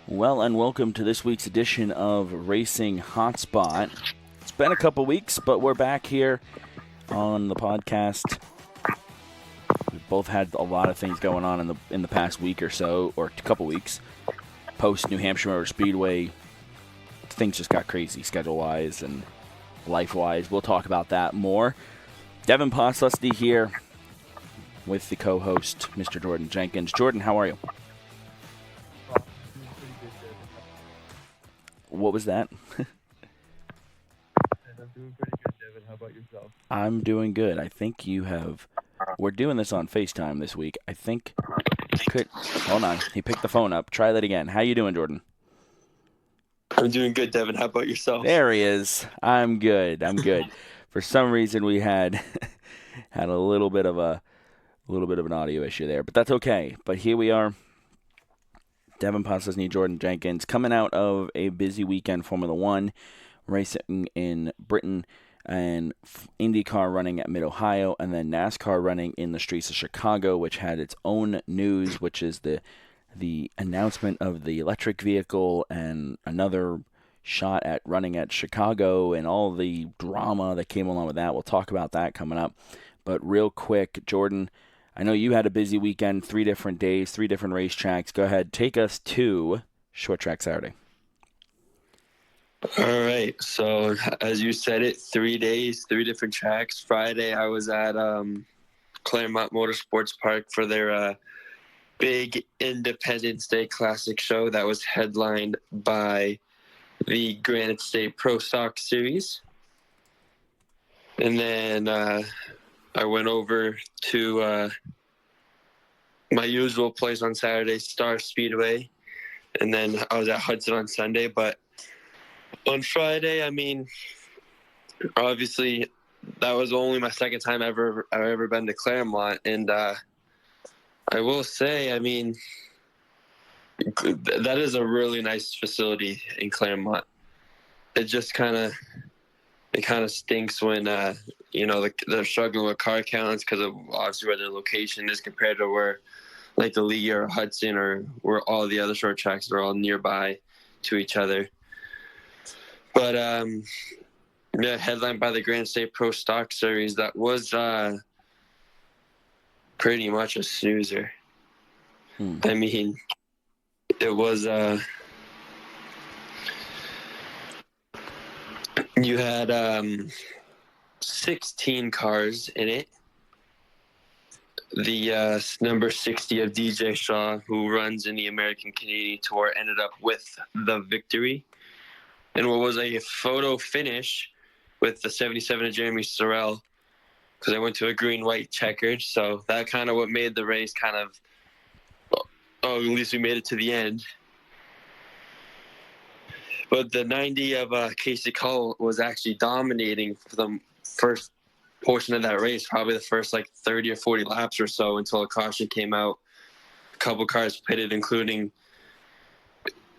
Well, and welcome to this week's edition of Racing Hotspot. It's been a couple weeks, but we're back here on the podcast. We've both had a lot of things going on in the past week or so, or a couple weeks. Post New Hampshire Motor Speedway, things just got crazy schedule-wise and life-wise. We'll talk about that more. Devin Poslusty here with the co-host, Mr. Jordan Jenkins. Jordan, how are you? What was that? I'm doing pretty good, Devin. How about yourself? I'm doing good. I think we're doing this on FaceTime this week. I think hold on. He picked the phone up. Try that again. How you doing, Jordan? I'm doing good, Devin. How about yourself? There he is. I'm good. For some reason we had a little bit of an audio issue there, but that's okay. But here we are. Devin Poslusny, Jordan Jenkins, coming out of a busy weekend Formula One racing in Britain, and Indycar running at Mid-Ohio, and then NASCAR running in the streets of Chicago, which had its own news, which is the announcement of the electric vehicle and another shot at running at Chicago and all the drama that came along with that. We'll talk about that coming up. But real quick, Jordan, I know you had a busy weekend, 3 different days, 3 different racetracks. Go ahead, take us to Short Track Saturday. All right. So, as you said it, 3 days, 3 different tracks. Friday, I was at Claremont Motorsports Park for their big Independence Day Classic show that was headlined by the Granite State Pro Stock Series. And then I went over to my usual place on Saturday, Star Speedway. And then I was at Hudson on Sunday. But on Friday, I mean, obviously, that was only my second time I've ever been to Claremont. And I will say, I mean, that is a really nice facility in Claremont. It just kind of stinks when they're struggling with car counts because of obviously where their location is compared to where like the Lee or Hudson or where all the other short tracks are all nearby to each other. But headlined by the Granite State Pro Stock Series, that was pretty much a snoozer. I mean, it was you had 16 cars in it. The number 60 of DJ Shaw, who runs in the American Canadian Tour, ended up with the victory. And what was a photo finish with the 77 of Jeremy Sorrell, because I went to a green-white checkered. So that kind of what made the race kind of, at least we made it to the end. But the 90 of Casey Cull was actually dominating for the first portion of that race, probably the first 30 or 40 laps or so until a caution came out. A couple cars pitted, including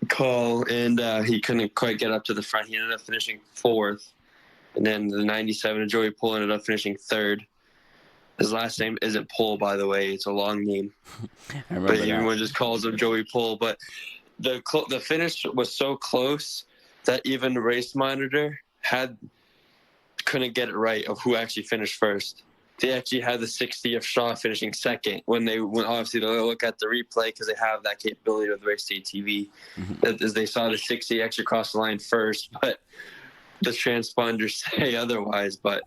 Cull, and he couldn't quite get up to the front. He ended up finishing 4th. And then the 97 of Joey Poole ended up finishing 3rd. His last name isn't Poole, by the way. It's a long name. But everyone just calls him Joey Poole. But the finish was so close that even the race monitor couldn't get it right of who actually finished first. They actually had the 60 of Shaw finishing second when obviously they look at the replay because they have that capability with Race Day TV. As they saw the 60 actually cross the line first, but the transponders say otherwise. But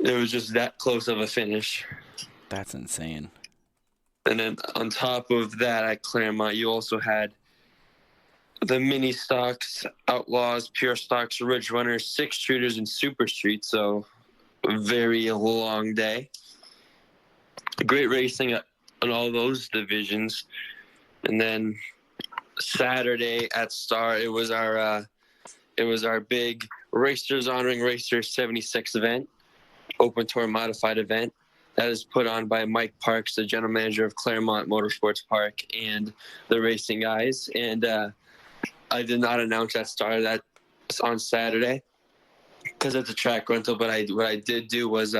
it was just that close of a finish. That's insane. And then on top of that, at Claremont, you also had the mini stocks, Outlaws, Pure Stocks, Ridge Runners, 6 Shooters, and Super Street. So a very long day. Great racing on all those divisions. And then Saturday at Star, it was our big Racers Honoring Racers 76 event, open tour modified event. That is put on by Mike Parks, the general manager of Claremont Motorsports Park, and the racing guys. And I did not announce that Star that on Saturday because it's a track rental. But what I did do was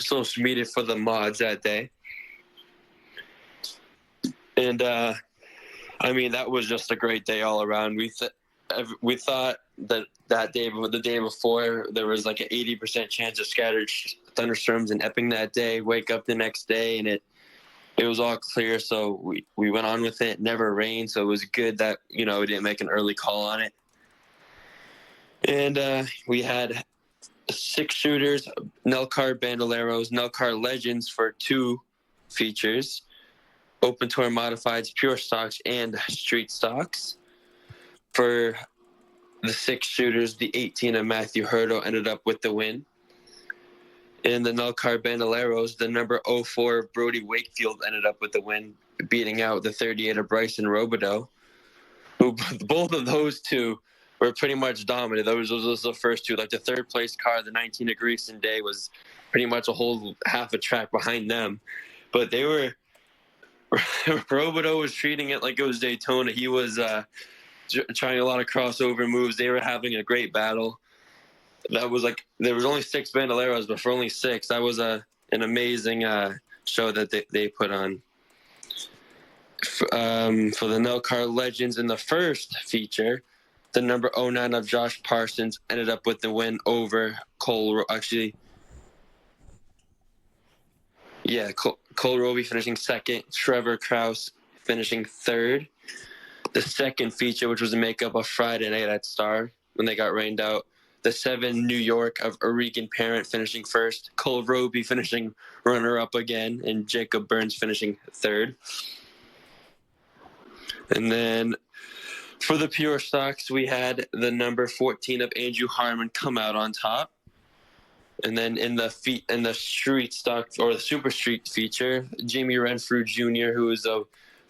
social media for the mods that day. And I mean, that was just a great day all around. We thought that day, the day before, there was like an 80% chance of scattered thunderstorms in Epping that day. Wake up the next day, and it was all clear. So we went on with it. Never rained, so it was good that we didn't make an early call on it. And we had 6 shooters, NASCAR Bandoleros, NASCAR Legends for 2 features, Open Tour Modifieds, Pure Stocks, and Street Stocks. For the 6 shooters, the 18 of Matthew Hurdle ended up with the win. In the NASCAR Bandoleros, the number 04 Brody Wakefield ended up with the win, beating out the 38 of Bryson Robideau, who both of those two were pretty much dominant. Those were the first two. Like the third place car, the 19 of Greason Day, was pretty much a whole half a track behind them. But they were Robideau was treating it like it was Daytona. He was trying a lot of crossover moves. They were having a great battle. That was like, there was only 6 Bandoleros, but for only 6, that was an amazing show that they put on. For the NASCAR Legends in the first feature, the number 09 of Josh Parsons ended up with the win over Cole. Actually, yeah, Cole Roby finishing second, Trevor Krause finishing third. The second feature, which was a makeup of Friday night at Star when they got rained out, the 7 New York of Oregon Parent finishing first, Cole Roby finishing runner-up again, and Jacob Burns finishing third. And then for the Pure Stocks, we had the number 14 of Andrew Harmon come out on top. And then in the Street Stock or the Super Street feature, Jamie Renfrew Jr., who is a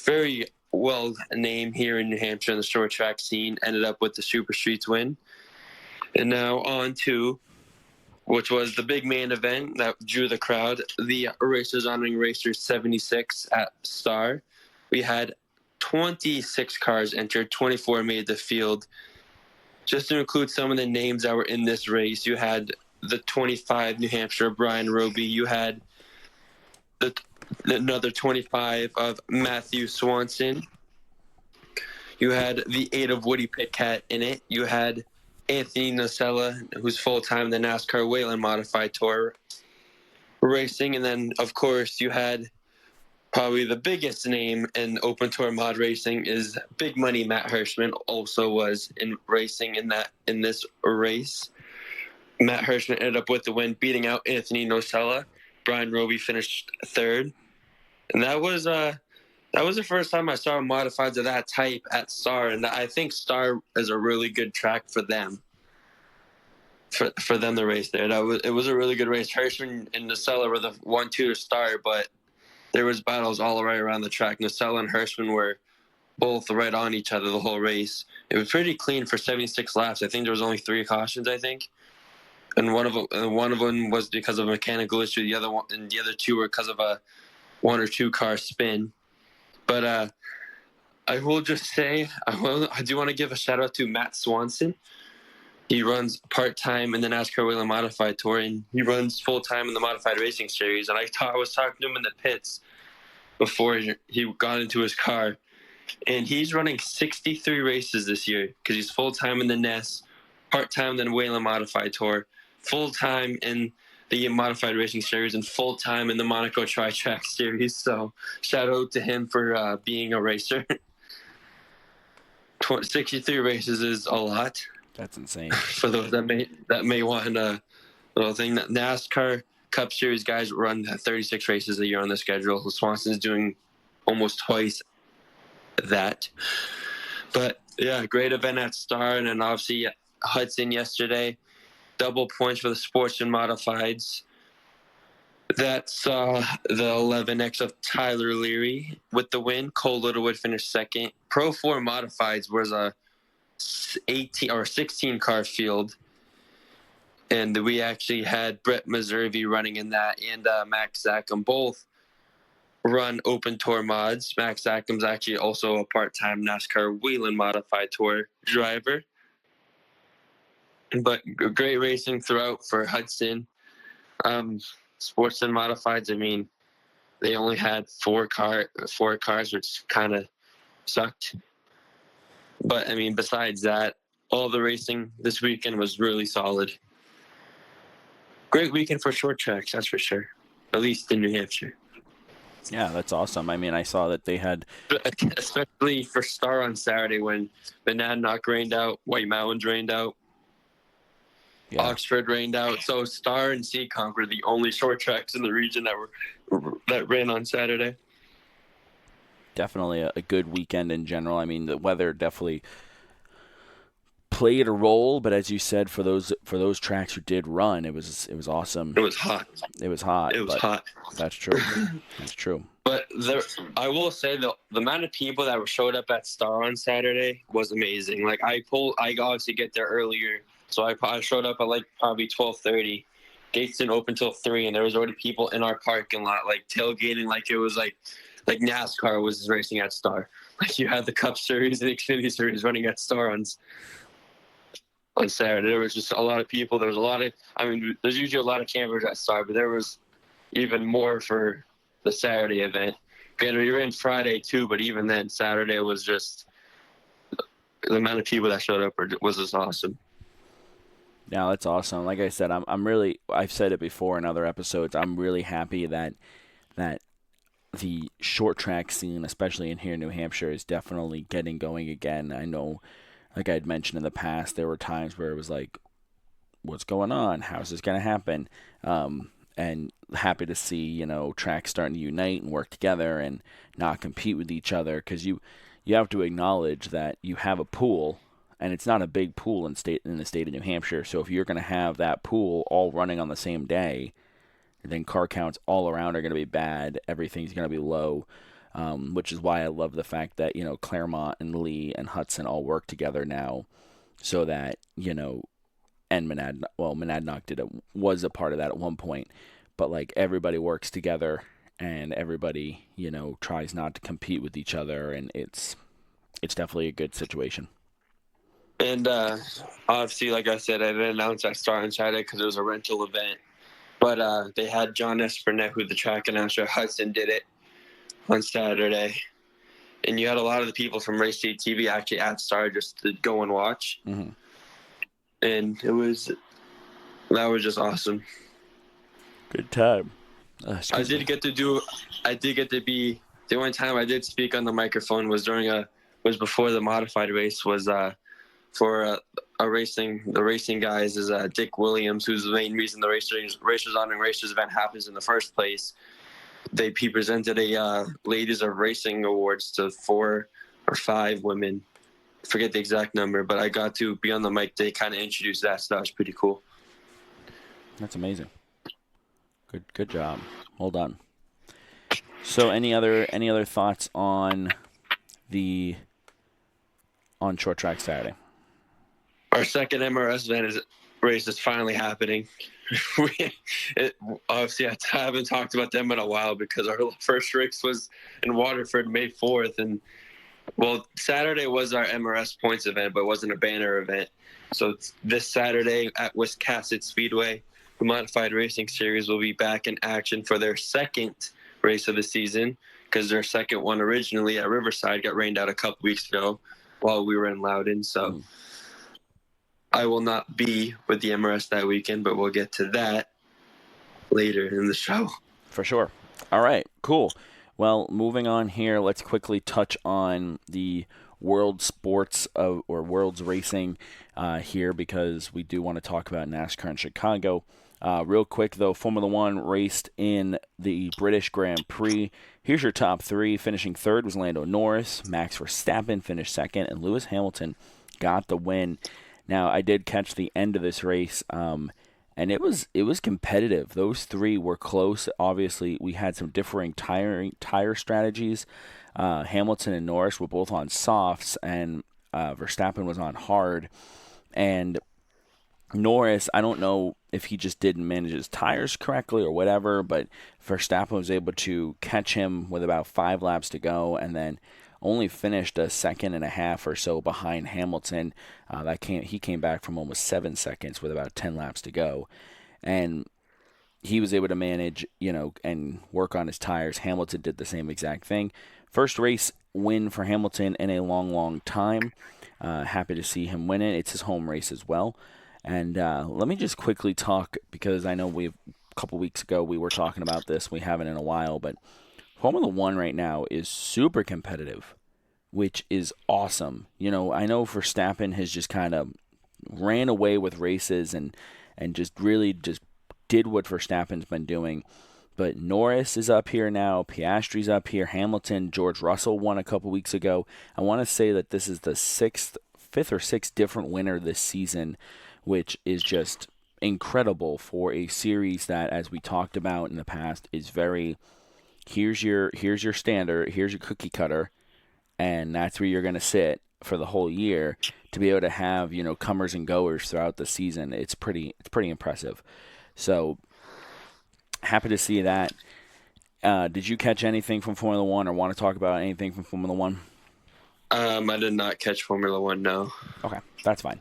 very well named here in New Hampshire in the short track scene, ended up with the Super Streets win. And now on to, which was the big main event that drew the crowd, the Racers Honoring Racers 76 at Star. We had 26 cars entered, 24 made the field. Just to include some of the names that were in this race, you had the 25 New Hampshire Brian Roby. You had another 25 of Matthew Swanson. You had the 8 of Woody Pitcat in it. You had Anthony Nocella, who's full-time in the NASCAR Wayland Modified Tour racing. And then, of course, you had probably the biggest name in open tour mod racing is Big Money Matt Hirschman, also was in racing in this race. Matt Hirschman ended up with the win, beating out Anthony Nocella. Brian Roby finished third. And that was the first time I saw modifieds of that type at Star, and I think Star is a really good track for them. For them to race there. It was a really good race. Hirschman and Nocella were the 1-2 to start, but there was battles all right around the track. Nocella and Hirschman were both right on each other the whole race. It was pretty clean for 76 laps. I think there was only 3 cautions, I think. And one of them was because of a mechanical issue. The other 2 were because of a 1 or 2 car spin. But I will just say, I do want to give a shout out to Matt Swanson. He runs part-time in the NASCAR Wayland Modified Tour, and he runs full-time in the Modified Racing Series. And I was talking to him in the pits before he got into his car, and he's running 63 races this year because he's full-time in the NES, part-time in the Wayland Modified Tour, full-time in the Modified Racing Series, and full-time in the Monaco Tri-Track Series. So shout out to him for being a racer. 63 races is a lot. That's insane. For those that may want a little thing, that NASCAR Cup Series guys run 36 races a year on the schedule. Swanson's doing almost twice that. But yeah, great event at Star, and then obviously Hudson yesterday, double points for the Sportsman Modifieds. That saw the 11X of Tyler Leary with the win. Cole Littlewood finished second. Pro 4 Modifieds was a 18 or 16 car field, and we actually had Brett Meservy running in that, and Max Zackham both run open tour mods. Max Zackham's actually also a part-time NASCAR Wayland Modified Tour driver. But great racing throughout for Hudson. Sportsman Modifieds, I mean, they only had 4 cars, which kind of sucked. But I mean, besides that, all the racing this weekend was really solid. Great weekend for short tracks, that's for sure. At least in New Hampshire. Yeah, that's awesome. I mean, I saw that they had, Especially for Star on Saturday when Monadnock rained out, White Mountains rained out, yeah, Oxford rained out. So Star and Seekonk were the only short tracks in the region that ran on Saturday. definitely a good weekend in general. I mean, the weather definitely played a role, but as you said, for those tracks who did run, it was awesome. It was hot. It was hot. It was but hot. That's true. That's true. But I will say the amount of people that showed up at Star on Saturday was amazing. Like I obviously get there earlier, so I showed up at like probably 12:30. Gates didn't open till 3, and there was already people in our parking lot, like tailgating, like it was like NASCAR was racing at Star. Like you had the Cup Series and Xfinity Series running at Star on Saturday. There was just a lot of people. There was a lot of, I mean, there's usually a lot of campers at Star, but there was even more for the Saturday event. Granted, we ran Friday too, but even then, Saturday was just, the amount of people that showed up was just awesome. Yeah, that's awesome. Like I said, I'm really, I've said it before in other episodes, I'm really happy that the short track scene, especially in here in New Hampshire, is definitely getting going again. I know, like I had mentioned in the past, there were times where it was like, what's going on? How's this going to happen? And happy to see, tracks starting to unite and work together and not compete with each other, because you have to acknowledge that you have a pool, and it's not a big pool in the state of New Hampshire. So if you're going to have that pool all running on the same day, then car counts all around are going to be bad. Everything's going to be low, which is why I love the fact that Claremont and Lee and Hudson all work together now, so that and Monadnock was a part of that at one point, but like everybody works together and everybody tries not to compete with each other, and it's definitely a good situation. And obviously, like I said, I didn't announce that Star on Saturday because it was a rental event. But they had John Espernette, who the track announcer at Hudson, did it on Saturday. And you had a lot of the people from Race Day TV actually at Star just to go and watch. Mm-hmm. And that was just awesome. Good time. I did get to be, the only time I did speak on the microphone was before the modified race, was for the racing guys is Dick Williams, who's the main reason the Racers Honoring Racers event happens in the first place. He presented a Ladies of Racing Awards to 4 or 5 women. I forget the exact number, but I got to be on the mic. They kind of introduced that, so that was pretty cool. That's amazing. Good job. Well done. So any other thoughts on short track Saturday? Our second MRS race is finally happening. Obviously, I haven't talked about them in a while because our first race was in Waterford May 4th. And, well, Saturday was our MRS points event, but it wasn't a banner event. So this Saturday at Wiscasset Speedway, the Modified Racing Series will be back in action for their second race of the season, because their second one originally at Riverside got rained out a couple weeks ago while we were in Loudon. So I will not be with the MRS that weekend, but we'll get to that later in the show. For sure. All right, cool. Well, moving on here, let's quickly touch on the world sports or world's racing here, because we do want to talk about NASCAR in Chicago. Real quick, though, Formula One raced in the British Grand Prix. Here's your top 3. Finishing third was Lando Norris. Max Verstappen finished second, and Lewis Hamilton got the win. Now, I did catch the end of this race, and it was competitive. Those 3 were close. Obviously, we had some differing tire strategies. Hamilton and Norris were both on softs, and Verstappen was on hard. And Norris, I don't know if he just didn't manage his tires correctly or whatever, but Verstappen was able to catch him with about 5 laps to go, and then only finished a second and a half or so behind Hamilton. He came back from almost 7 seconds with about 10 laps to go, and he was able to manage, and work on his tires. Hamilton did the same exact thing. First race win for Hamilton in a long, long time. Happy to see him win it. It's his home race as well. And let me just quickly talk, because I know a couple weeks ago we were talking about this. We haven't in a while, but Formula One right now is super competitive, which is awesome. I know Verstappen has just kind of ran away with races and just really just did what Verstappen's been doing. But Norris is up here now, Piastri's up here, Hamilton, George Russell won a couple weeks ago. I want to say that this is the fifth or sixth different winner this season, which is just incredible for a series that, as we talked about in the past, is very here's your standard, here's your cookie cutter, and that's where you're going to sit for the whole year. To be able to have comers and goers throughout the season, it's pretty impressive. So happy to see that. Did you catch anything from Formula One, or want to talk about anything from Formula One? I did not catch Formula One, no. Okay, that's fine.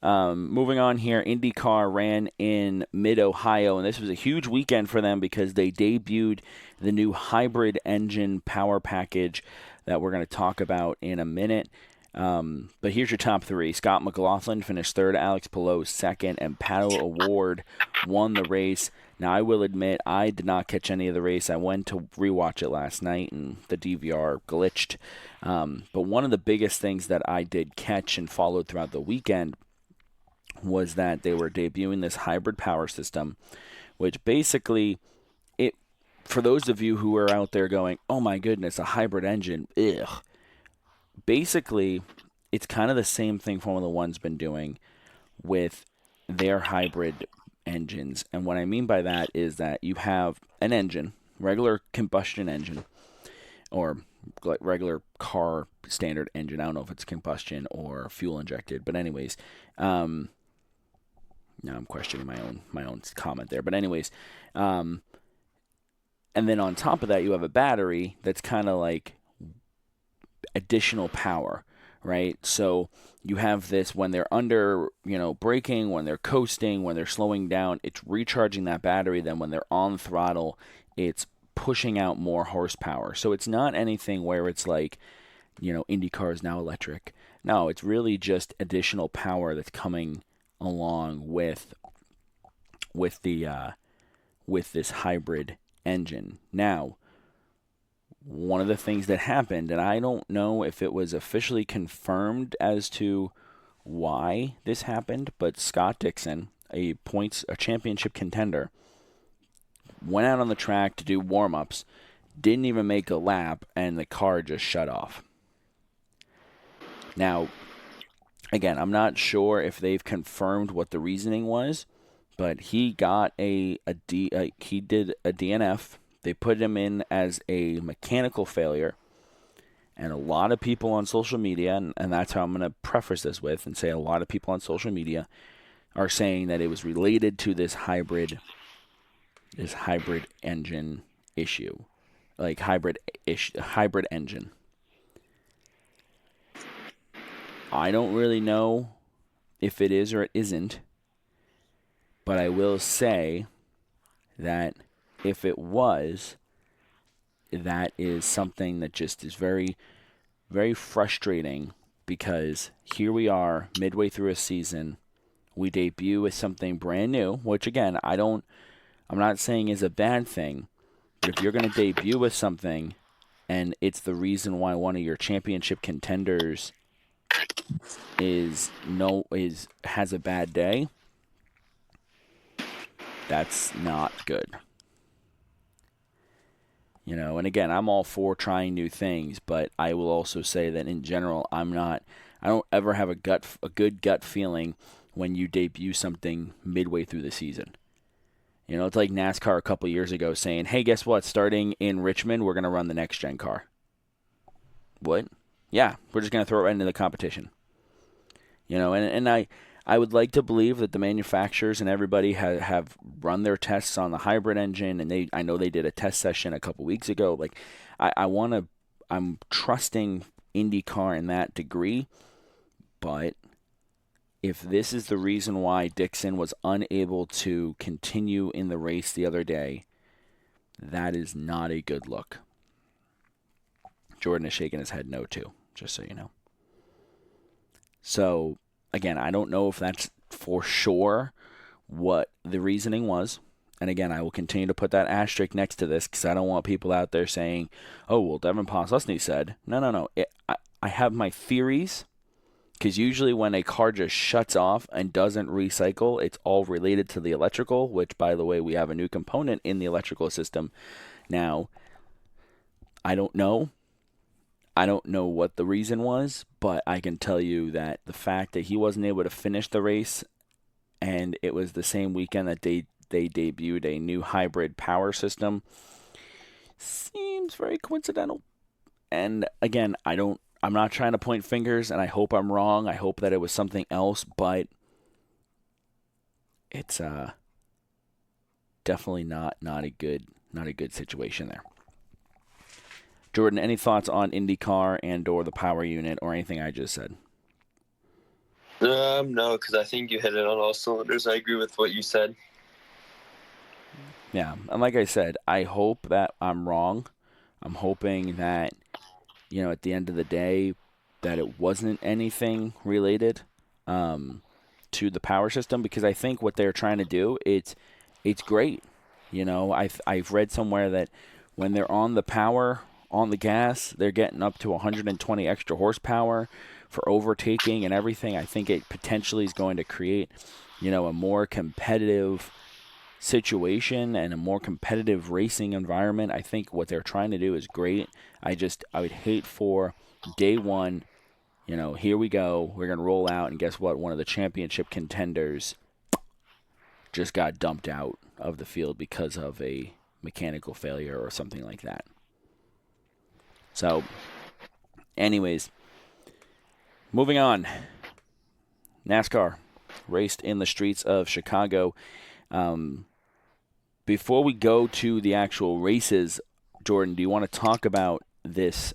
Moving on here, IndyCar ran in mid-Ohio, and this was a huge weekend for them because they debuted the new hybrid engine power package that we're going to talk about in a minute. But here's your top three. Scott McLaughlin finished third, Alex Palou second, and Pato O'Ward won the race. Now, I will admit, I did not catch any of the race. I went to rewatch it last night, and the DVR glitched. But one of the biggest things that I did catch and followed throughout the weekend was that they were debuting this hybrid power system, which basically, for those of you who are out there going, oh my goodness, a hybrid engine, ugh. Basically, it's kind of the same thing Formula One's been doing with their hybrid engines. And what I mean by that is that you have an engine, regular combustion engine, or like regular car standard engine. I don't know if it's combustion or fuel injected, but anyways, now I'm questioning my own comment there. But anyways, and then on top of that, you have a battery that's kind of like additional power, right? So you have this when they're under, braking, when they're coasting, when they're slowing down, it's recharging that battery. Then when they're on throttle, it's pushing out more horsepower. So it's not anything where it's like, IndyCar is now electric. No, it's really just additional power that's coming along with this hybrid engine. Now, one of the things that happened, and I don't know if it was officially confirmed as to why this happened, but Scott Dixon, a championship contender, went out on the track to do warm-ups, didn't even make a lap, and the car just shut off. Now, again, I'm not sure if they've confirmed what the reasoning was, but he got he did a DNF. They put him in as a mechanical failure, and a lot of people on social media, and that's how I'm going to preface this with and say a lot of people on social media are saying that it was related to this hybrid engine issue, like hybrid engine. I don't really know if it is or it isn't, but I will say that if it was, that is something that just is very, very frustrating, because here we are midway through a season. We debut with something brand new, which again, I'm not saying is a bad thing, but if you're going to debut with something and it's the reason why one of your championship contenders has a bad day, that's not good. And again, I'm all for trying new things, but I will also say that in general, I don't ever have a good gut feeling when you debut something midway through the season. It's like NASCAR a couple years ago saying, hey, guess what? Starting in Richmond, we're going to run the next gen car. What? Yeah, we're just going to throw it right into the competition. And I would like to believe that the manufacturers and everybody have run their tests on the hybrid engine, and I know they did a test session a couple weeks ago. Like, I'm trusting IndyCar in that degree, but if this is the reason why Dixon was unable to continue in the race the other day, that is not a good look. Jordan is shaking his head no too, just so you know. So, again, I don't know if that's for sure what the reasoning was. And again, I will continue to put that asterisk next to this because I don't want people out there saying, oh, well, Devin Poslusny said. No, no, no. I have my theories because usually when a car just shuts off and doesn't recycle, it's all related to the electrical, which, by the way, we have a new component in the electrical system. Now, I don't know. I don't know what the reason was, but I can tell you that the fact that he wasn't able to finish the race and it was the same weekend that they debuted a new hybrid power system seems very coincidental. And again, I'm not trying to point fingers and I hope I'm wrong. I hope that it was something else, but it's definitely not a good situation there. Jordan, any thoughts on IndyCar and or the power unit or anything I just said? No, because I think you hit it on all cylinders. I agree with what you said. Yeah, and like I said, I hope that I'm wrong. I'm hoping that, at the end of the day, that it wasn't anything related to the power system because I think what they're trying to do, it's great. I've read somewhere that when they're on the power, on the gas, they're getting up to 120 extra horsepower for overtaking and everything. I think it potentially is going to create, a more competitive situation and a more competitive racing environment. I think what they're trying to do is great. I would hate for day one, here we go. We're going to roll out, and guess what? One of the championship contenders just got dumped out of the field because of a mechanical failure or something like that. So, anyways, moving on. NASCAR raced in the streets of Chicago. Before we go to the actual races, Jordan, do you want to talk about this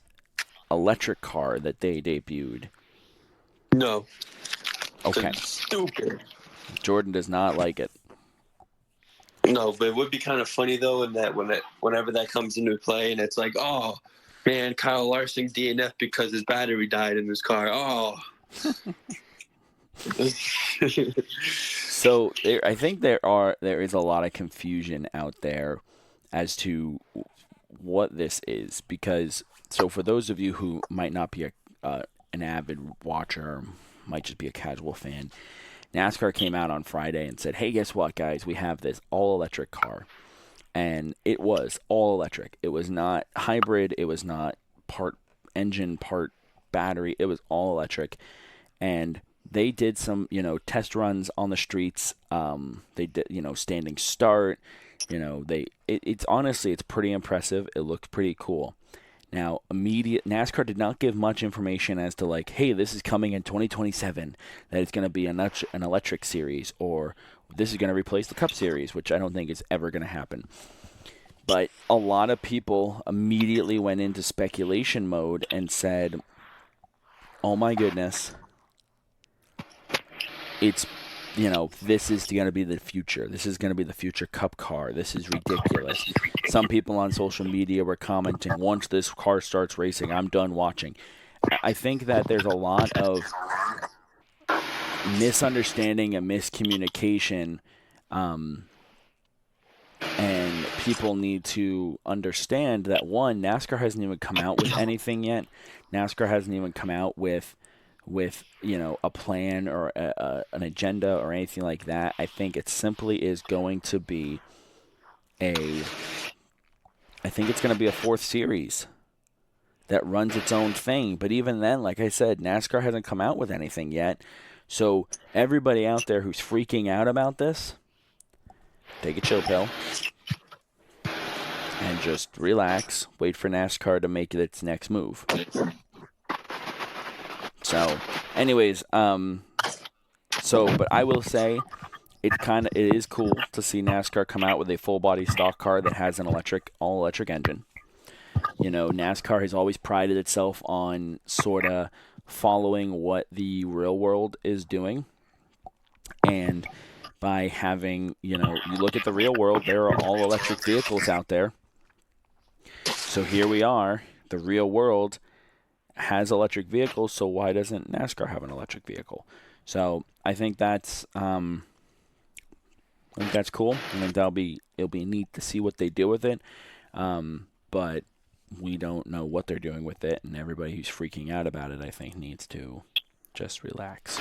electric car that they debuted? No. Okay. It's stupid. Jordan does not like it. No, but it would be kind of funny though, in that whenever that comes into play, and it's like, oh man, Kyle Larson DNF because his battery died in his car. Oh. So I think there is a lot of confusion out there as to what this is because for those of you who might not be an avid watcher, might just be a casual fan, NASCAR came out on Friday and said, "Hey, guess what, guys? We have this all-electric car." And it was all electric. It was not hybrid. It was not part engine, part battery. It was all electric. And they did some, test runs on the streets. They did, standing start. It's honestly, it's pretty impressive. It looked pretty cool. Now, NASCAR did not give much information as to like, hey, this is coming in 2027, that it's going to be an electric series, or this is going to replace the Cup Series, which I don't think is ever going to happen. But a lot of people immediately went into speculation mode and said, oh my goodness, it's, this is going to be the future. This is going to be the future Cup car. This is ridiculous. Some people on social media were commenting, once this car starts racing, I'm done watching. I think that there's a lot of misunderstanding and miscommunication, and people need to understand that, one, NASCAR hasn't even come out with anything yet. NASCAR hasn't even come out with a plan or an agenda or anything like that. I think it simply is going to be I think it's going to be a fourth series that runs its own thing. But even then, like I said, NASCAR hasn't come out with anything yet. So everybody out there who's freaking out about this, take a chill pill and just relax. Wait for NASCAR to make its next move. So, anyways, but I will say it is cool to see NASCAR come out with a full body stock car that has an all electric engine. NASCAR has always prided itself on sort of following what the real world is doing. And by having, you look at the real world, there are all electric vehicles out there. So here we are, the real world has electric vehicles, so why doesn't NASCAR have an electric vehicle? So I think that's cool. I think it'll be neat to see what they do with it. But we don't know what they're doing with it, and everybody who's freaking out about it, I think, needs to just relax.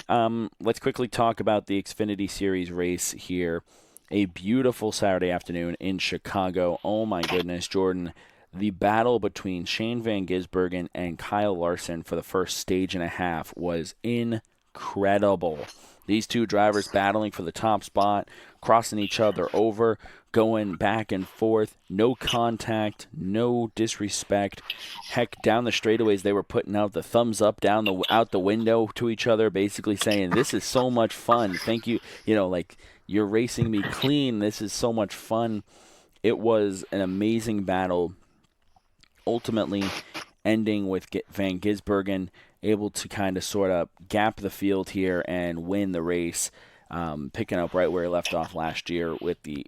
Let's quickly talk about the Xfinity Series race here. A beautiful Saturday afternoon in Chicago. Oh my goodness, Jordan. The battle between Shane Van Gisbergen and Kyle Larson for the first stage and a half was incredible. These two drivers battling for the top spot, crossing each other over, going back and forth, no contact, no disrespect. Heck, down the straightaways, they were putting out the thumbs up out the window to each other, basically saying, "This is so much fun. Thank you. Like, you're racing me clean. This is so much fun." It was an amazing battle, ultimately ending with Van Gisbergen able to kind of sort of gap the field here and win the race, picking up right where he left off last year with the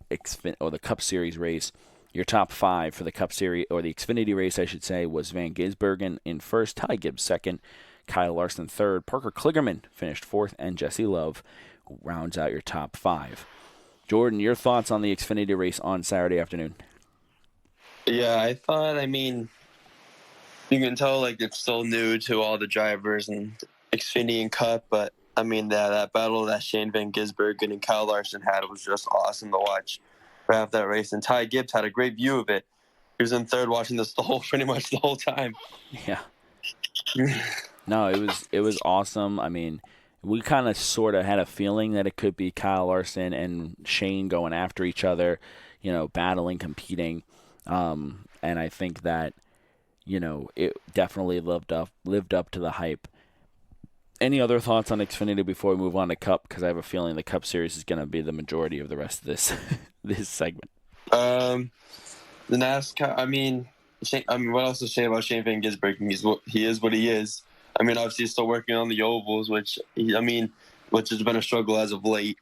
Cup Series race. Your top five for the Cup Series, or the Xfinity race, I should say, was Van Gisbergen in first, Ty Gibbs second, Kyle Larson third, Parker Kligerman finished fourth, and Jesse Love rounds out your top five. Jordan, your thoughts on the Xfinity race on Saturday afternoon? Yeah, I mean, you can tell, like, it's still new to all the drivers and Xfinity and Cup, but, I mean, that battle that Shane Van Gisbergen and Kyle Larson had was just awesome to watch for half that race. And Ty Gibbs had a great view of it. He was in third watching this pretty much the whole time. Yeah. No, it was awesome. I mean, we kind of sort of had a feeling that it could be Kyle Larson and Shane going after each other, battling, competing. And I think that, it definitely lived up to the hype. Any other thoughts on Xfinity before we move on to Cup? Because I have a feeling the Cup Series is going to be the majority of the rest of this this segment. The NASCAR. I mean, what else to say about Shane Van Gisbergen? He is what he is. I mean, obviously he's still working on the ovals, which has been a struggle as of late.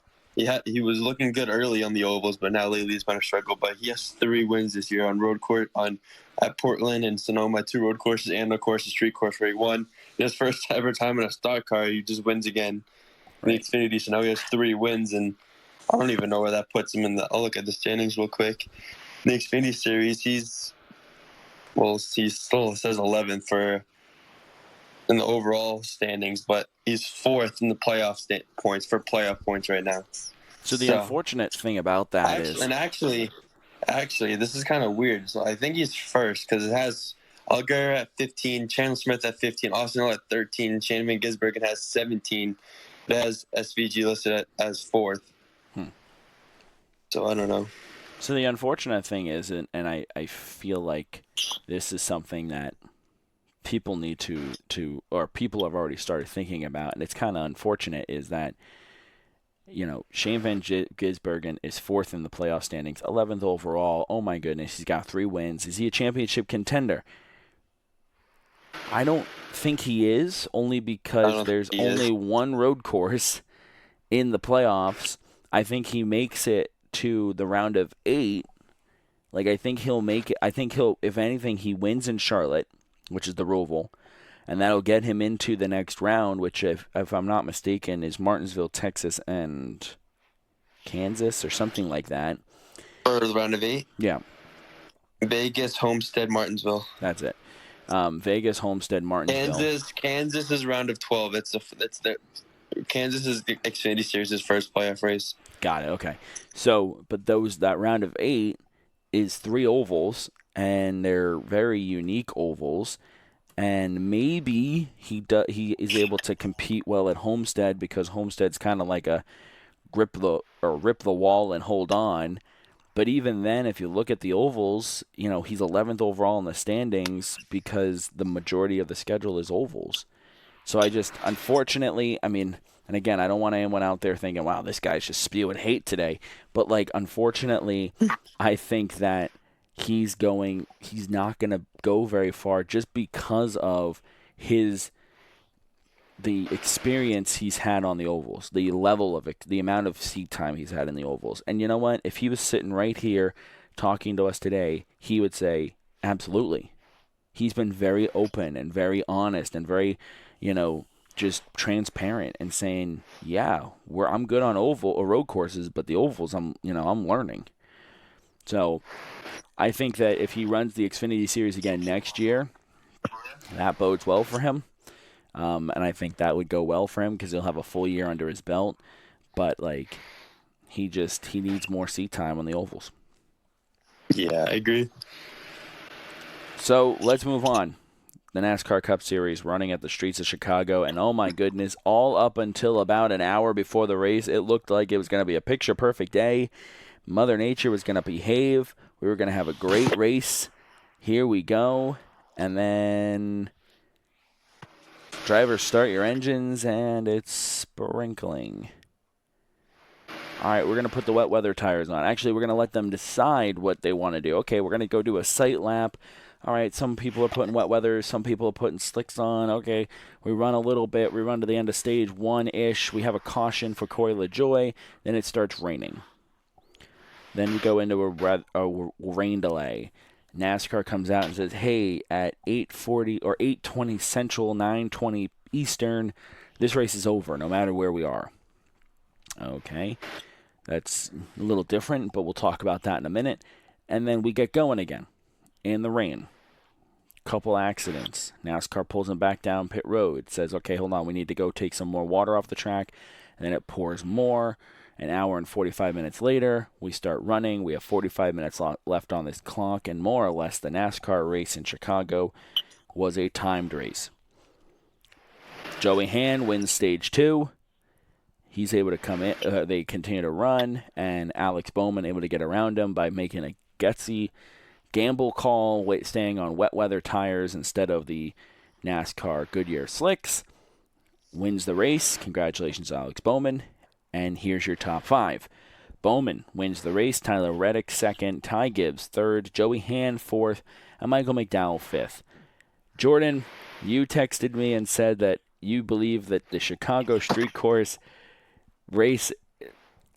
He was looking good early on the ovals, but now lately it's been a struggle. But he has 3 wins this year on road court at Portland and Sonoma, 2 road courses, and of course a street course where he won. His first ever time in a stock car, he just wins again in the Xfinity. So now he has 3 wins, and I don't even know where that puts him I'll look at the standings real quick. In the Xfinity Series, he still says 11th in the overall standings, but he's 4th in the playoff points right now. So the unfortunate thing about that is... And actually, this is kind of weird. So I think he's first because it has Allgaier at 15, Chandler Smith at 15, Austin Hill at 13, Shane Van Gisbergen has 17. It has SVG listed as 4th. So I don't know. So the unfortunate thing is, and I feel like this is something that people need to or people have already started thinking about, and it's kind of unfortunate, is that Shane Van Gisbergen is 4th in the playoff standings, 11th overall. Oh my goodness, he's got 3 wins. Is he a championship contender? I don't think he is, only because there's only one road course in the playoffs. I think he makes it to the round of 8. Like, I think he'll make it. I think if anything, he wins in Charlotte, which is the Roval, and that'll get him into the next round, which, if I'm not mistaken, is Martinsville, Texas, and Kansas, or something like that. For the round of 8? Yeah. Vegas, Homestead, Martinsville. That's it. Vegas, Homestead, Martinsville. Kansas is round of 12. Kansas is the Xfinity Series' first playoff race. Got it. Okay. So, but that round of 8 is 3 ovals, and they're very unique ovals. And maybe he is able to compete well at Homestead, because Homestead's kind of like a rip the wall and hold on. But even then, if you look at the ovals, he's 11th overall in the standings because the majority of the schedule is ovals. So unfortunately, I mean, and again, I don't want anyone out there thinking, wow, this guy's just spewing hate today. But, unfortunately, I think that he's not going to go very far just because of the experience he's had on the ovals, the level of it, the amount of seat time he's had in the ovals. And you know what? If he was sitting right here talking to us today, he would say, absolutely. he's been very open and very honest and very, just transparent and saying, yeah, I'm good on oval or road courses, but the ovals I'm learning. So I think that if he runs the Xfinity Series again next year, that bodes well for him. And I think that would go well for him because he'll have a full year under his belt. But he needs more seat time on the ovals. Yeah, I agree. So let's move on. The NASCAR Cup Series running at the streets of Chicago, and oh my goodness, all up until about an hour before the race, it looked like it was going to be a picture-perfect day. Mother Nature was going to behave. We were going to have a great race. Here we go. And then drivers, start your engines, and it's sprinkling. All right, we're going to put the wet weather tires on. Actually, we're going to let them decide what they want to do. Okay, we're going to go do a sight lap. All right, some people are putting wet weather. Some people are putting slicks on. Okay, we run a little bit. We run to the end of stage 1-ish. We have a caution for Corey LaJoie. Then it starts raining. Then we go into a rain delay. NASCAR comes out and says, hey, at 8:40 or 8:20 Central, 9:20 Eastern, this race is over no matter where we are. Okay, that's a little different, but we'll talk about that in a minute. And then we get going again in the rain. Couple accidents. NASCAR pulls them back down pit road. Says, okay, hold on, we need to go take some more water off the track. And then it pours more. An hour and 45 minutes later, we start running. We have 45 minutes left on this clock, and more or less the NASCAR race in Chicago was a timed race. Joey Hand wins stage 2. He's able to come in. They continue to run, and Alex Bowman able to get around him by making a gutsy gamble call, staying on wet weather tires instead of the NASCAR Goodyear slicks. Wins the race. Congratulations, Alex Bowman. And here's your top 5. Bowman wins the race. Tyler Reddick 2nd. Ty Gibbs 3rd. Joey Hand 4th. And Michael McDowell 5th. Jordan, you texted me and said that you believe that the Chicago Street Course race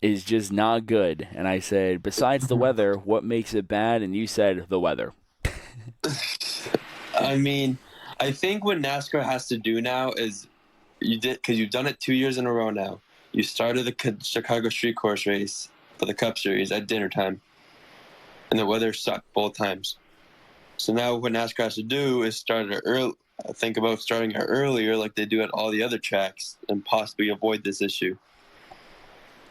is just not good. And I said, besides the weather, what makes it bad? And you said the weather. I mean, I think what NASCAR has to do now is because you've done it 2 years in a row now. You started the Chicago Street Course race for the Cup Series at dinner time, and the weather sucked both times. So now what NASCAR has to do is think about starting it earlier like they do at all the other tracks and possibly avoid this issue.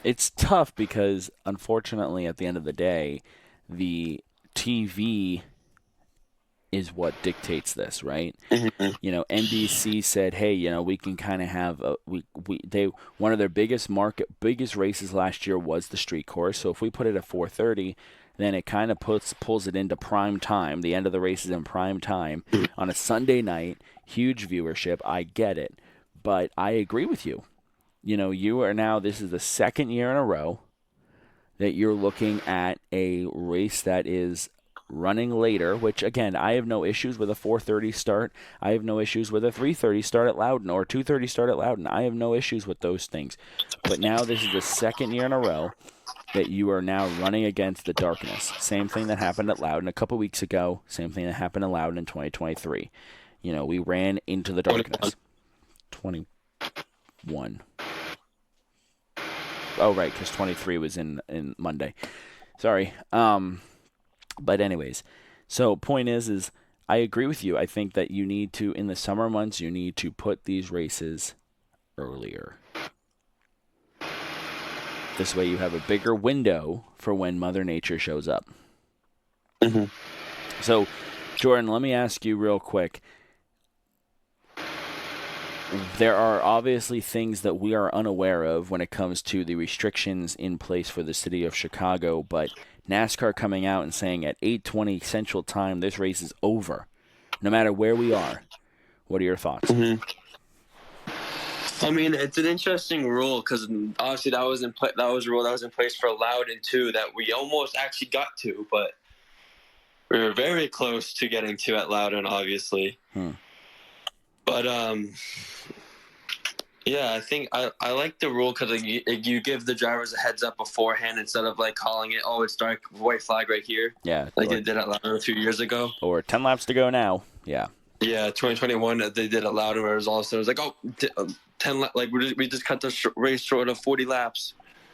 It's tough because, unfortunately, at the end of the day, the TV is what dictates this, right? Mm-hmm. NBC said, hey, we can kind of have one of their biggest races last year was the street course. So if we put it at 4:30, then it kind of pulls it into prime time. The end of the race is in prime time on a Sunday night, huge viewership. I get it, but I agree with you. You are now, this is the second year in a row that you're looking at a race that is running later, which, again, I have no issues with a 4:30 start. I have no issues with a 3:30 start at Loudon or a 2:30 start at Loudon. I have no issues with those things. But now this is the second year in a row that you are now running against the darkness. Same thing that happened at Loudon a couple weeks ago. Same thing that happened at Loudon in 2023. We ran into the darkness. 21. Oh, right, because 23 was in Monday. Sorry. But anyways, so point is I agree with you. I think that you need to, in the summer months, you need to put these races earlier. This way you have a bigger window for when Mother Nature shows up. Mm-hmm. So, Jordan, let me ask you real quick. There are obviously things that we are unaware of when it comes to the restrictions in place for the city of Chicago, but NASCAR coming out and saying at 8:20 Central Time, this race is over, no matter where we are. What are your thoughts? Mm-hmm. I mean, it's an interesting rule because obviously that was a rule that was in place for Loudon too that we almost actually got to, but we were very close to getting to at Loudon, obviously. But yeah, I think I like the rule because you give the drivers a heads up beforehand instead of calling it, oh, it's dark, white flag right here. Yeah, like they did at Loudon a few years ago. Or 10 laps to go now. Yeah. Yeah, 2021 they did it loud, where it was like, oh, 10 like we just cut the race short of 40 laps.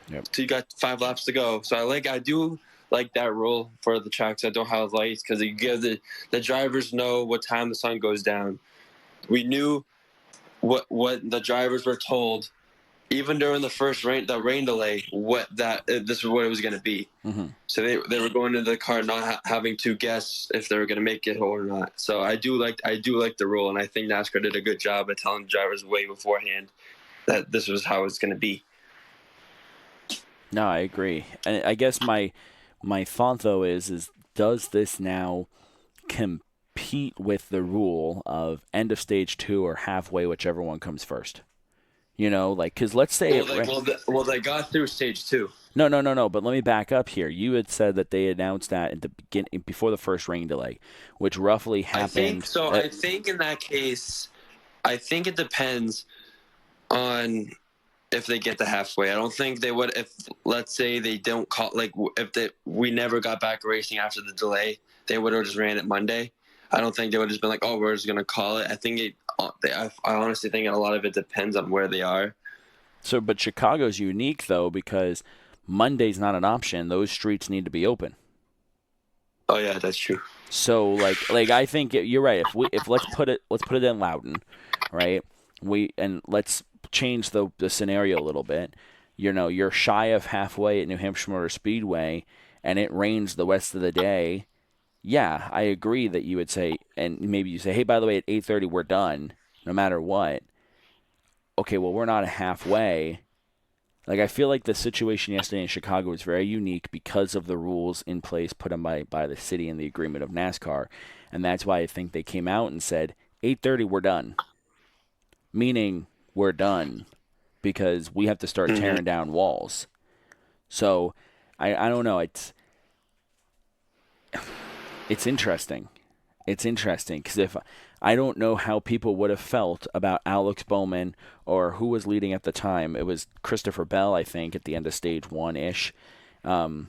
Yep. So you got 5 laps to go. So I do like that rule for the tracks that don't have lights, because you give the drivers know what time the sun goes down. We knew what the drivers were told, even during the rain delay, this is what it was going to be. Mm-hmm. So they were going into the car not having to guess if they were going to make it or not. So I do like the rule, and I think NASCAR did a good job of telling the drivers way beforehand that this was how it's going to be. No, I agree. And I guess my thought though is does this now compete with the rule of end of stage 2 or halfway, whichever one comes first? You know, like, because let's say They got through stage 2. No. But let me back up here. You had said that they announced that at the beginning, before the first rain delay, which roughly happened. I think so. I think in that case, I think it depends on if they get to halfway. I don't think they would if, let's say, they don't call, like, if we never got back racing after the delay, they would have just ran it Monday. I don't think they would have just been like, oh, we're just going to call it. I think I honestly think a lot of it depends on where they are. So, but Chicago's unique though, because Monday's not an option. Those streets need to be open. Oh yeah, that's true. So like I think you're right. If let's put it in Loudon, right? Let's change the scenario a little bit. You know, you're shy of halfway at New Hampshire Motor Speedway, and it rains the rest of the day. Yeah, I agree that you would say, and maybe you say, hey, by the way, at 8:30 we're done, no matter what. Okay, well, we're not halfway. Like, I feel like the situation yesterday in Chicago was very unique because of the rules in place put in by the city and the agreement of NASCAR, and that's why I think they came out and said 8:30 we're done, meaning we're done because we have to start tearing down walls. So I don't know. It's interesting. It's interesting because if I don't know how people would have felt about Alex Bowman or who was leading at the time. It was Christopher Bell, I think, at the end of stage 1-ish. You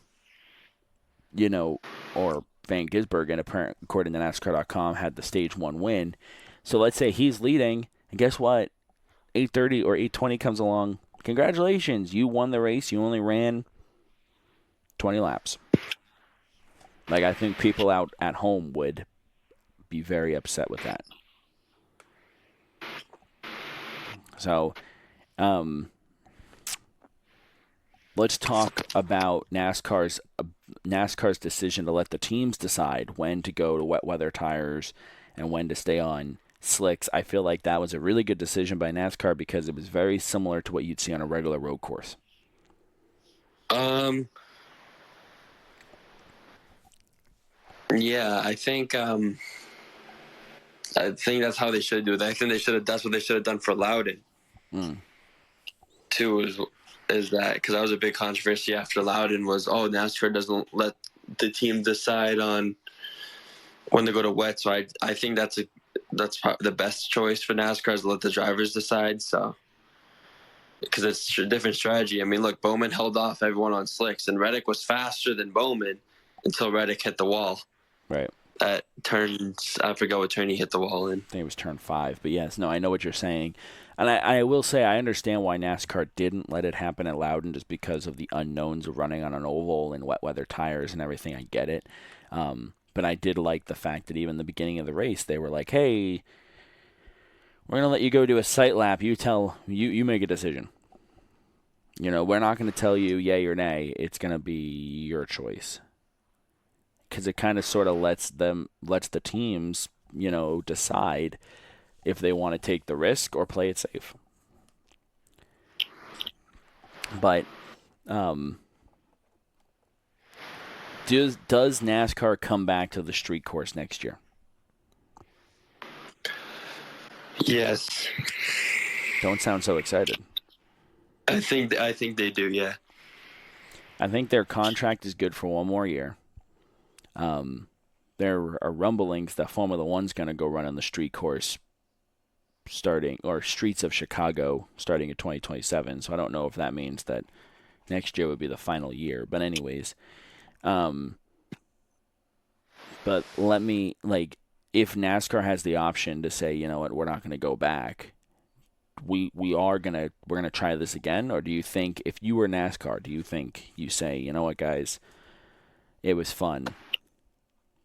know, or Van Gisbergen, and apparently, according to NASCAR.com, had the stage 1 win. So let's say he's leading, and guess what? 8:30 or 8:20 comes along. Congratulations, you won the race. You only ran 20 laps. Like, I think people out at home would be very upset with that. So, let's talk about NASCAR's decision to let the teams decide when to go to wet weather tires and when to stay on slicks. I feel like that was a really good decision by NASCAR because it was very similar to what you'd see on a regular road course. Yeah, I think that's how they should do it. I think that's what they should have done for Loudon. Too is that, because that was a big controversy after Loudon was, oh, NASCAR doesn't let the team decide on when to go to wet. So I think that's probably the best choice for NASCAR, is to let the drivers decide. So, because it's a different strategy. I mean, look, Bowman held off everyone on slicks, and Reddick was faster than Bowman until Reddick hit the wall. Right. At turns, I forgot what turn he hit the wall in. I think it was turn 5. But yes, no, I know what you're saying. And I will say I understand why NASCAR didn't let it happen at Loudon, just because of the unknowns of running on an oval and wet weather tires and everything. I get it. But I did like the fact that even in the beginning of the race, they were like, hey, we're going to let you go do a sight lap. You make a decision. You know, we're not going to tell you yay or nay. It's going to be your choice. Because it kind of sort of lets the teams, you know, decide if they want to take the risk or play it safe. But does NASCAR come back to the street course next year? Yes. Don't sound so excited. I think they do, yeah. I think their contract is good for one more year. There are rumblings that Formula One's going to go run on the street course streets of Chicago starting in 2027. So I don't know if that means that next year would be the final year. But anyways, but let me, like, if NASCAR has the option to say, you know what, we're not going to go back, we're gonna try this again? Or do you think, if you were NASCAR, do you think you say, you know what, guys, it was fun,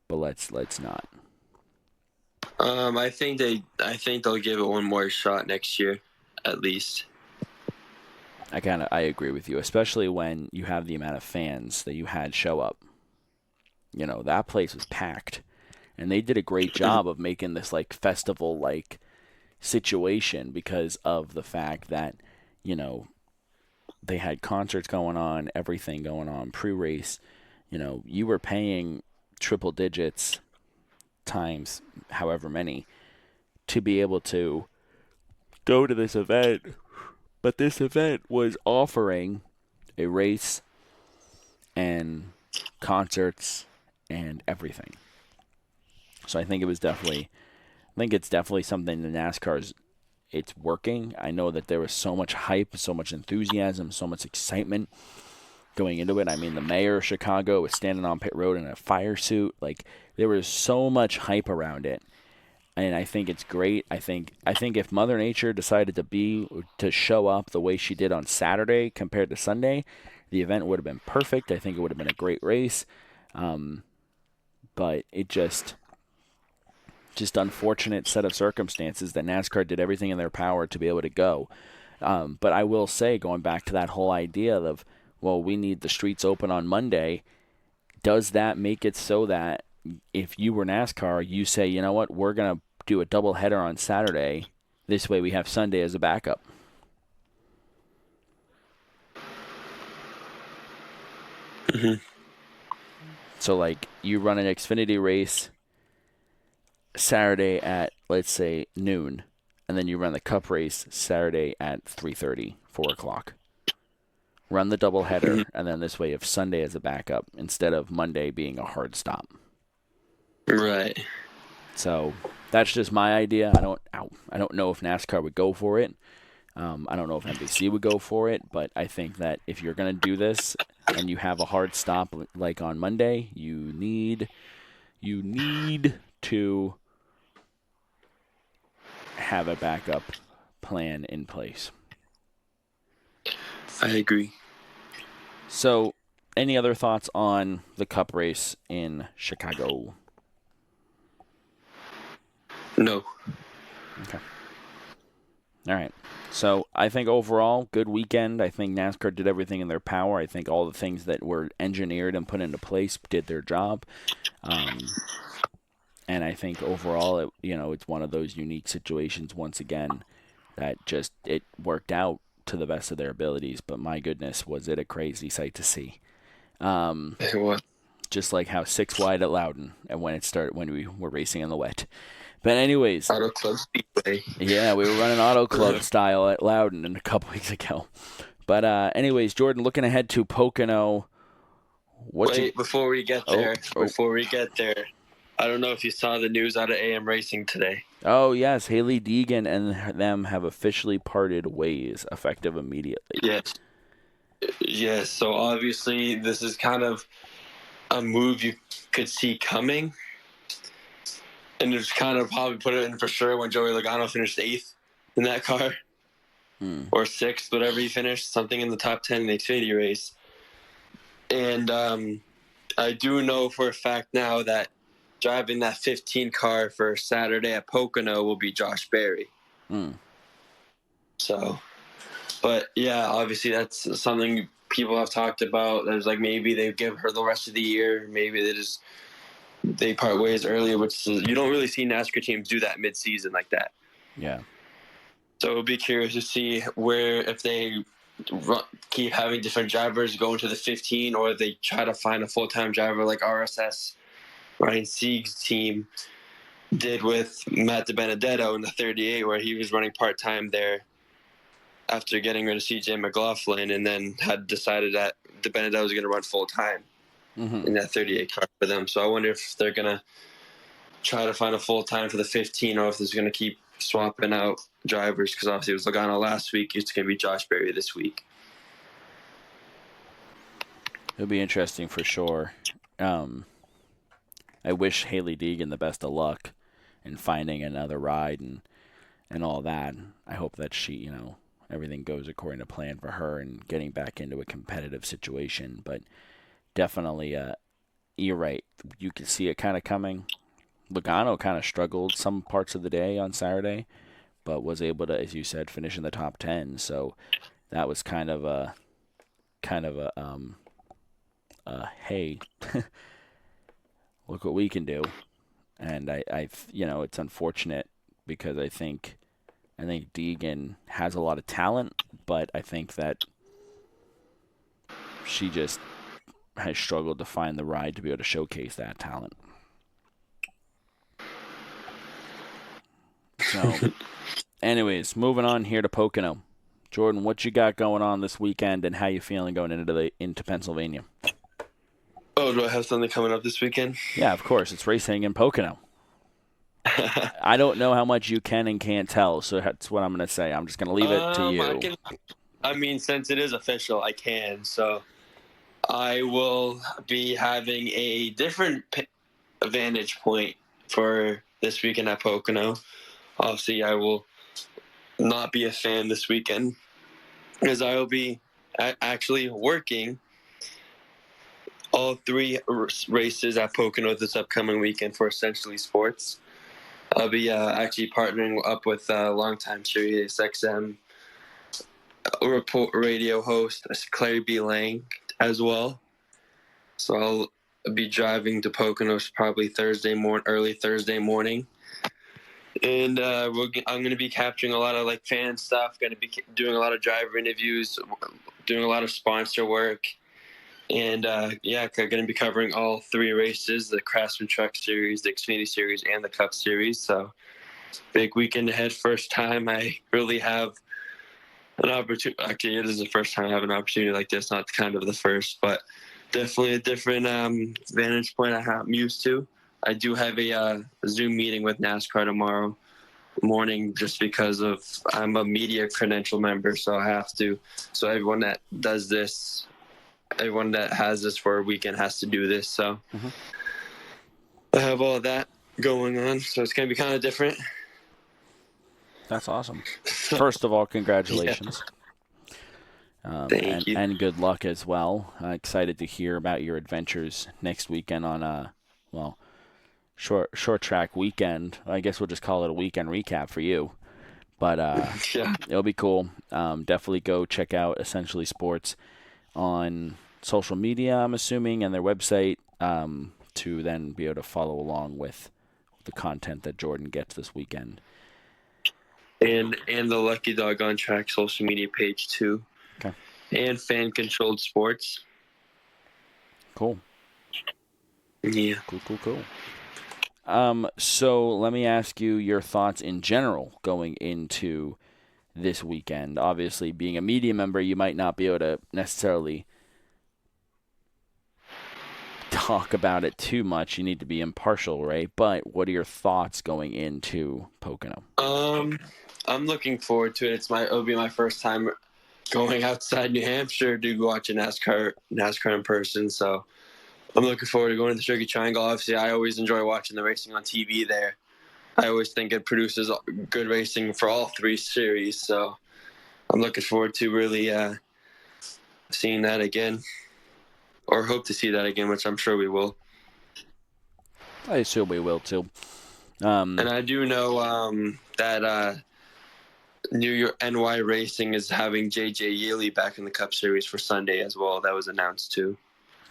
but let's not? I think they'll give it one more shot next year, at least. I agree with you, especially when you have the amount of fans that you had show up. You know, that place was packed, and they did a great job of making this like festival like situation because of the fact that, you know, they had concerts going on, everything going on pre-race. You know, you were paying triple digits times however many to be able to go to this event. But this event was offering a race and concerts and everything. So I think it's definitely something that NASCAR's, it's working. I know that there was so much hype, so much enthusiasm, so much excitement going into it. I mean, the mayor of Chicago was standing on pit road in a fire suit. Like, there was so much hype around it, and I think it's great. I think if Mother Nature decided to show up the way she did on Saturday compared to Sunday, the event would have been perfect. I think it would have been a great race, but it just unfortunate set of circumstances that NASCAR did everything in their power to be able to go. But I will say, going back to that whole idea of, well, we need the streets open on Monday, does that make it so that if you were NASCAR, you say, you know what, we're going to do a double header on Saturday. This way we have Sunday as a backup. Mm-hmm. So, like, you run an Xfinity race Saturday at, let's say, noon, and then you run the Cup race Saturday at 3:30, 4 o'clock. Run the double header, and then this way you have Sunday as a backup instead of Monday being a hard stop. Right. So that's just my idea. I don't know if NASCAR would go for it. I don't know if NBC would go for it, but I think that if you're going to do this and you have a hard stop like on Monday, you need to have a backup plan in place. I agree. So, any other thoughts on the Cup race in Chicago? No. Okay. All right. So, I think overall, good weekend. I think NASCAR did everything in their power. I think all the things that were engineered and put into place did their job. And I think overall, it's one of those unique situations once again that just it worked out to the best of their abilities. But my goodness, was it a crazy sight to see? It was. Just like how 6 wide at Loudon and when we were racing in the wet. But anyways, Auto Club Speedway. Yeah, we were running Auto Club style at Loudon a couple weeks ago. But anyways, Jordan, looking ahead to Pocono. Before we get there, I don't know if you saw the news out of AM Racing today. Oh, yes, Haley Deegan and them have officially parted ways, effective immediately. Yes. Yes, so obviously this is kind of a move you could see coming. And it's kind of probably put it in for sure when Joey Logano finished 8th in that car. Or 6th, whatever he finished, something in the top 10 in the Xfinity race. And I do know for a fact now that driving that 15 car for Saturday at Pocono will be Josh Berry. So, but yeah, obviously that's something people have talked about. There's like maybe they give her the rest of the year. Maybe they part ways earlier, which is, you don't really see NASCAR teams do that mid-season like that. Yeah. So it'll be curious to see if they keep having different drivers go into the 15, or they try to find a full-time driver like RSS, Ryan Sieg's team, did with Matt DiBenedetto in the 38, where he was running part-time there after getting rid of CJ McLaughlin, and then had decided that DiBenedetto was going to run full-time in that 38 car for them. So I wonder if they're going to try to find a full-time for the 15, or if they're going to keep swapping out drivers, because obviously it was Logano last week. It's going to be Josh Berry this week. It'll be interesting for sure. I wish Haley Deegan the best of luck. and finding another ride and all that. I hope that she, everything goes according to plan for her and getting back into a competitive situation. But definitely, you're right. You can see it kind of coming. Logano kind of struggled some parts of the day on Saturday, but was able to, as you said, finish in the top 10. So that was kind of a hey, look what we can do. And it's unfortunate because I think Deegan has a lot of talent, but I think that she just has struggled to find the ride to be able to showcase that talent. So, anyways, moving on here to Pocono. Jordan, what you got going on this weekend, and how you feeling going into Pennsylvania? Oh, do I have something coming up this weekend? Yeah, of course. It's racing in Pocono. I don't know how much you can and can't tell, so that's what I'm going to say. I'm just going to leave it to you. Since it is official, I can. So I will be having a different vantage point for this weekend at Pocono. Obviously, I will not be a fan this weekend because I will be actually working all 3 races at Pocono this upcoming weekend for Essentially Sports. I'll be actually partnering up with longtime Sirius XM report radio host Clary B. Lang as well. So I'll be driving to Pocono probably early Thursday morning. And I'm going to be capturing a lot of fan stuff, going to be doing a lot of driver interviews, doing a lot of sponsor work. And going to be covering all 3 races, the Craftsman Truck Series, the Xfinity Series, and the Cup Series. So big weekend ahead. First time I really have an opportunity. Actually, it is the first time I have an opportunity like this. Not kind of the first, but definitely a different vantage point I'm used to. I do have a Zoom meeting with NASCAR tomorrow morning just because I'm a media credential member, so I have to. So everyone that does this, everyone that has this for a weekend has to do this. So I have all that going on, so it's going to be kind of different. That's awesome. First of all, congratulations. Yeah. Thank you. And good luck as well. Excited to hear about your adventures next weekend on short track weekend. I guess we'll just call it a weekend recap for you. But yeah. It'll be cool. Definitely go check out Essentially Sports on social media, I'm assuming, and their website to then be able to follow along with the content that Jordan gets this weekend. And the Lucky Dog on Track social media page too. Okay. And Fan Controlled Sports. Cool. Yeah. Cool. So let me ask you your thoughts in general going into this weekend. Obviously, being a media member, you might not be able to necessarily talk about it too much. You need to be impartial, right? But what are your thoughts going into Pocono? I'm looking forward to it. It'll be my first time going outside New Hampshire to watch a NASCAR in person. So I'm looking forward to going to the Sugar Triangle. Obviously, I always enjoy watching the racing on TV there. I always think it produces good racing for all 3 series. So I'm looking forward to really seeing that again, or hope to see that again, which I'm sure we will. I assume we will too. And I do know that New York NY Racing is having JJ Yealy back in the Cup Series for Sunday as well. That was announced too.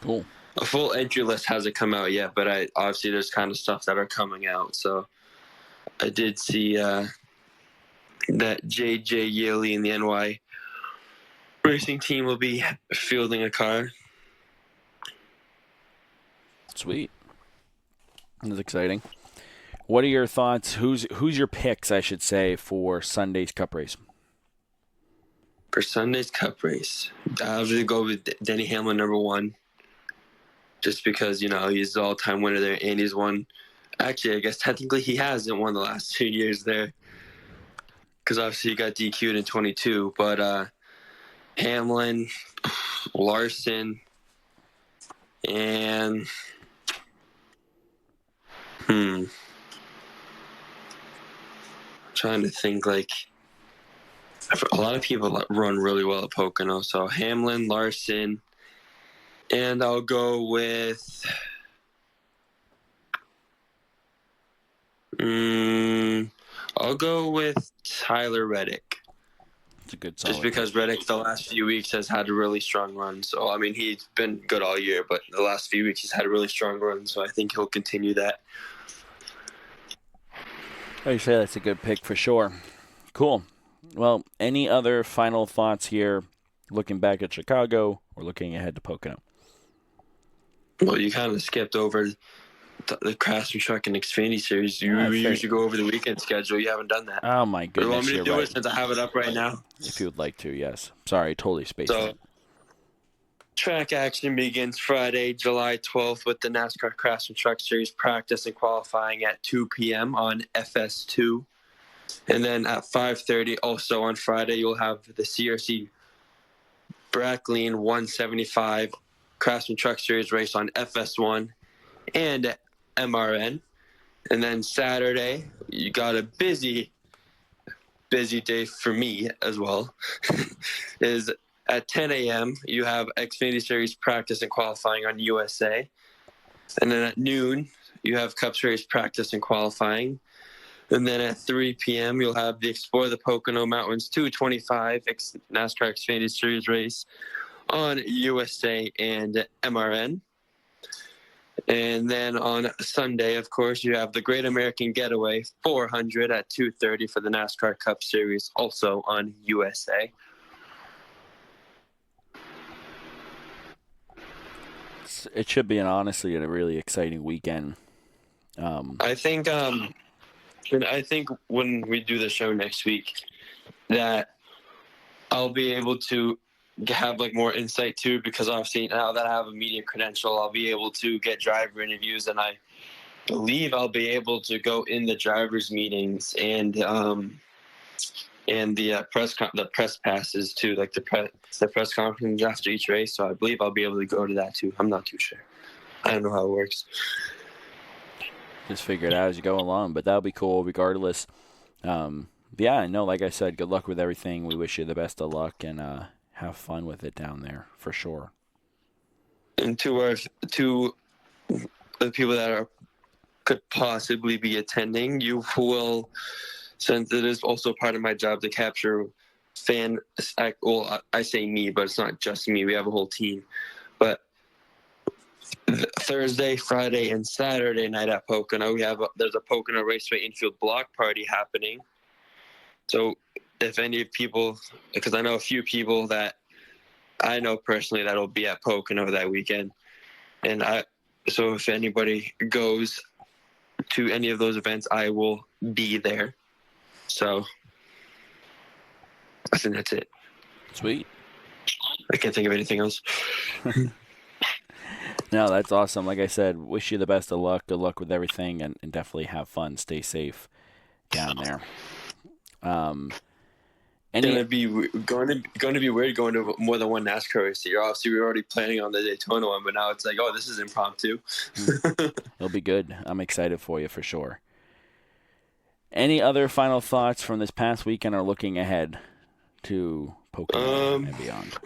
Cool. A full entry list hasn't come out yet, but obviously there's kind of stuff that are coming out. So I did see that JJ Yealy and the NY Racing team will be fielding a car. Sweet. That's exciting. What are your thoughts? Who's your picks, I should say, for Sunday's Cup race? For Sunday's Cup race, I'll just go with Denny Hamlin, number 1. Just because, he's the all-time winner there, and he's won. Actually, I guess technically he hasn't won the last 2 years there. Because obviously he got DQ'd in 22. But Hamlin, Larson, and trying to think, like, a lot of people run really well at Pocono. So Hamlin, Larson, and I'll go with Tyler Reddick. It's a good Just solid because pick. Reddick the last few weeks has had a really strong run. So, I mean, he's been good all year, but the last few weeks he's had a really strong run. So I think he'll continue that. Like you say, that's a good pick for sure. Cool. Well, any other final thoughts here, looking back at Chicago or looking ahead to Pocono? Well, you kind of skipped over the Craftsman Truck and Xfinity Series. We usually go over the weekend schedule. You haven't done that. Oh, my You goodness, want me to you're do right. it since I have it up right now? If you would like to, yes. Sorry, totally spaced So, out. track action begins Friday, July 12th with the NASCAR Craftsman Truck Series practice and qualifying at 2 p.m. on FS2. And then at 5:30, also on Friday, you'll have the CRC Bracklin 175 Craftsman Truck Series race on FS1 and MRN. And then Saturday, you got a busy day for me as well. Is at 10 a.m., you have Xfinity Series practice and qualifying on USA. And then at noon, you have Cup Series practice and qualifying. And then at 3 p.m., you'll have the Explore the Pocono Mountains 225 NASCAR Xfinity Series race on USA and MRN. And then on Sunday, of course, you have the Great American Getaway 400 at 2:30 for the NASCAR Cup Series, also on USA. It should be honestly a really exciting weekend. I think when we do the show next week, that I'll be able to have like more insight too, because obviously now that I have a media credential, I'll be able to get driver interviews, and I believe I'll be able to go in the drivers' meetings and the press passes too, like the press conference after each race. So I believe I'll be able to go to that too. I'm not too sure. I don't know how it works. Just figure it out as you go along, but that'll be cool regardless. Yeah, no, like I said, good luck with everything. We wish you the best of luck and have fun with it down there for sure. And to the people that could possibly be attending, you will, since it is also part of my job to capture I say me, but it's not just me. We have a whole team. But Thursday, Friday, and Saturday night at Pocono, there's a Pocono Raceway infield block party happening. So if any people, because I know a few people that I know personally that'll be at Pocono that weekend, so if anybody goes to any of those events, I will be there. So I think that's it. Sweet. I can't think of anything else. No, that's awesome. Like I said, wish you the best of luck. Good luck with everything, and definitely have fun. Stay safe down there. Going to be weird going to more than one NASCAR race here. Obviously, we were already planning on the Daytona one, but now it's like, oh, this is impromptu. It'll be good. I'm excited for you for sure. Any other final thoughts from this past weekend or looking ahead to Pocono and beyond?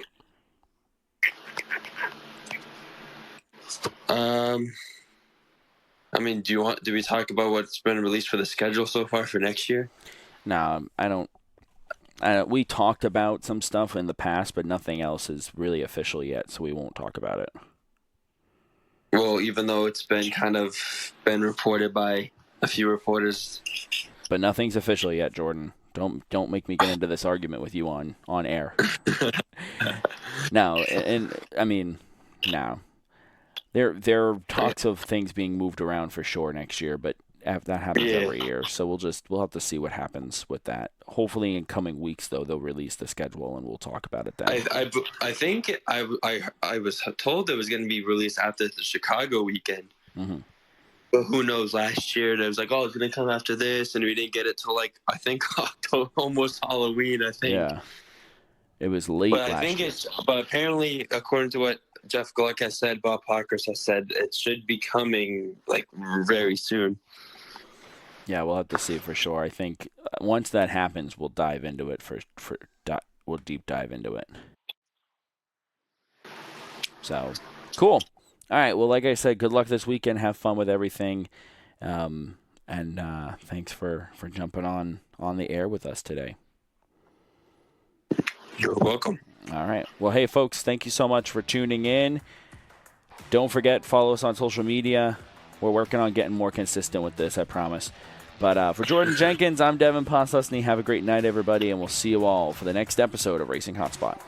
I mean, do we talk about what's been released for the schedule so far for next year? No, I don't. We talked about some stuff in the past, but nothing else is really official yet, so we won't talk about it. Well, even though it's been reported by a few reporters. But nothing's official yet, Jordan. Don't make me get into this argument with you on air. No, and I mean, no. There are talks of things being moved around for sure next year, but that happens every year. So we'll have to see what happens with that. Hopefully, in coming weeks, though, they'll release the schedule and we'll talk about it then. I think I was told it was going to be released after the Chicago weekend. Mm-hmm. But who knows? Last year, it was like, oh, it's going to come after this, and we didn't get it till I think October, almost Halloween. I think. Yeah, it was late. But I think but apparently, according to what Jeff Gluck has said, Bob Parkhurst has said, it should be coming very soon. Yeah, we'll have to see for sure. I think once that happens, we'll dive into it we'll deep dive into it. So, cool. All right. Well, like I said, good luck this weekend. Have fun with everything. And thanks for jumping on the air with us today. You're welcome. All right. Well, hey, folks, thank you so much for tuning in. Don't forget, follow us on social media. We're working on getting more consistent with this, I promise. But for Jordan Jenkins, I'm Devin Poslusny. Have a great night, everybody, and we'll see you all for the next episode of Racing Hotspot.